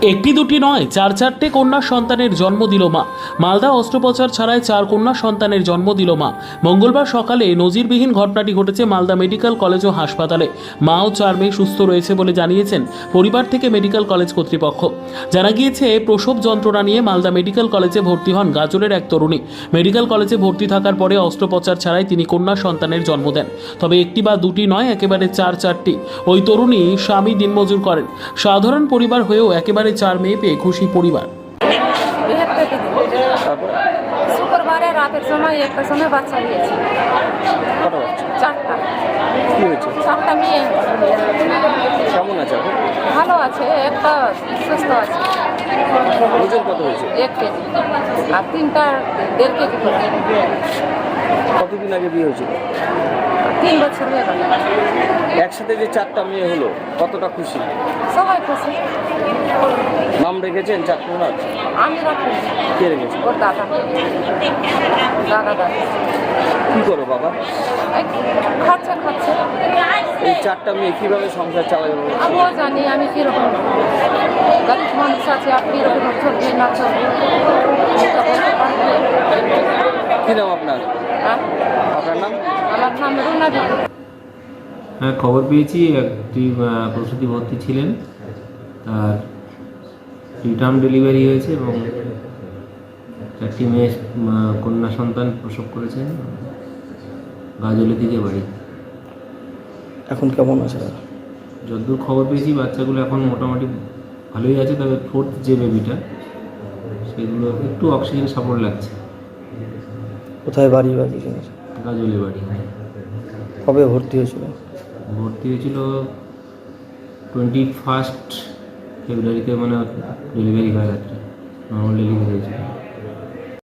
একটি দুটি নয়, চার চারটে কন্যা সন্তানের জন্ম দিল মা। মালদা অস্ত্রোপচার ছাড়াই চার কন্যা সন্তানের জন্ম দিল মা। মঙ্গলবার সকালে নজিরবিহীন ঘটনাটি ঘটেছে মালদা মেডিকেল কলেজ ও হাসপাতালে। মা ও চার মেয়ে সুস্থ রয়েছে বলে জানিয়েছেন পরিবার থেকে মেডিকেল কলেজ কর্তৃপক্ষ। জানা গিয়েছে, প্রসব যন্ত্রণা নিয়ে মালদা মেডিকেল কলেজে ভর্তি হন গাজলের এক তরুণী। মেডিকেল কলেজে ভর্তি থাকার পরে অস্ত্রোপচার ছাড়াই তিনি কন্যা সন্তানের জন্ম দেন। তবে একটি বা দুটি নয়, একেবারে চার চারটি। ওই তরুণী স্বামী দিনমজুর করেন। সাধারণ পরিবার হয়েও একেবারে চার মেয়ে পেয়ে খুশি পরিবার। শুক্রবারে রাতের সময় একটা সময় বাচ্চা দিয়েছে। কটা বাচ্চা? চারটা। কি হয়েছে? চারটা মেয়ে। কেমন আছে এখন? ভালো আছে, একটা সুস্থ আছে। ওজন কত হয়েছে? 1 কেজি আর তিনটা 1.5 কেজি করে। কতদিন আগে বিয়ে হয়েছিল? 3 বছর হয়ে গেল। একসাথে যে চারটা মেয়ে হলো, কতটা খুশি? সবাই খুশি। নাম রেখেছেন চারটে? আমি রাখি। কে রেখেছে? ওর দাদা দাদা কি করো বাবা? খাচ্ছে। এই চারটা মেয়ে কিভাবে সংসার চালাবে? আমিও জানি আমি কীরকম গরিব মানুষ আছে, আপনি এরকম চলবে না চলবে। কি নাম আপনার? হ্যাঁ, আপনার নাম? আমার নাম রুনা বিবি। হ্যাঁ, খবর পেয়েছি একটি প্রসূতি ভর্তি ছিলেন, তার রিটার্ন ডেলিভারি হয়েছে এবং চারটি মেয়ে কন্যা সন্তান প্রসব করেছেন। গাজলের দিকে বাড়ি। এখন কেমন আছে? যতদূর খবর পেয়েছি বাচ্চাগুলো এখন মোটামুটি ভালোই আছে, তবে ফোর্থ যে বেবিটা সেগুলো একটু অক্সিজেন সাপোর্ট লাগছে। কোথায় বাড়ি বা কিছু? গাজলের বাড়ি। কবে ভর্তি হয়েছিল? ভর্তি হয়েছিল 21 ফেব্রুয়ারিতে, মানে ডেলিভারি হয় রাত্রে, নর্মাল ডেলিভারি হয়েছিল।